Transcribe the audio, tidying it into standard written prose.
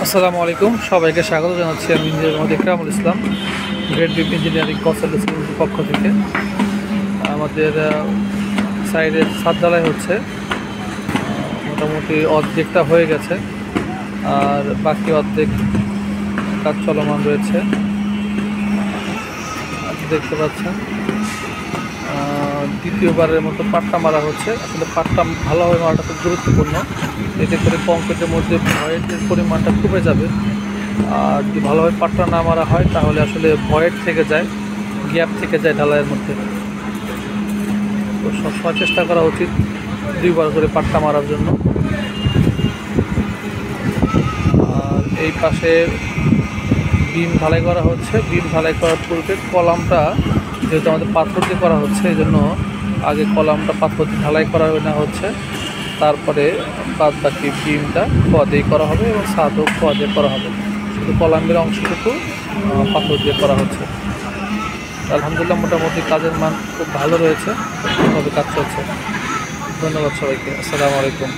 আসসালামু আলাইকুম, সবাইকে স্বাগত জানাচ্ছি। আমি ইঞ্জিনিয়ার মোহাম্মদ ইকরামুল ইসলাম, গ্রেড ডিপ ইঞ্জিনিয়ারিং কনসালটেন্সির পক্ষ থেকে। আমাদের সাইডের ছাদ ঢালাই হচ্ছে, মোটামুটি অর্ধেকটা হয়ে গেছে, আর বাকি অর্ধেক কাজ চলমান রয়েছে। দেখতে পাচ্ছেন দ্বিতীয়বারের মতো পাট্টা মারা হচ্ছে। আসলে পাট্টা ভালোভাবে মারাটা খুব গুরুত্বপূর্ণ, এতে করে কংক্রিটের মধ্যে ভয়েডের পরিমাণটা কমে যাবে। আর যদি ভালোভাবে পাট্টা না মারা হয় তাহলে আসলে ভয়েড থেকে যায়, গ্যাপ থেকে যায় ঢালাইয়ের মধ্যে। তো সবসময় চেষ্টা করা উচিত দুইবার করে পাট্টা মারার জন্য। আর এই পাশে বিম ঢালাই করা হচ্ছে। বিম ঢালাই করার পূর্বে কলামটা, যেহেতু আমাদের পাথর দিয়ে করা হচ্ছে, এই জন্য আগে কলামটা পাথর দিয়ে ঢালাই করা নেওয়া হচ্ছে, তারপরে বাদ বাকি বিমটা খোয়া দিয়ে করা হবে এবং ছাদও খোয়া দিয়ে করা হবে। শুধু কলামের অংশটুকু পাথর দিয়ে করা হচ্ছে। আলহামদুলিল্লাহ, মোটামুটি কাজের মান খুব ভালো রয়েছে, ভালোভাবে কাজ চলছে। ধন্যবাদ সবাইকে। আসসালামু আলাইকুম।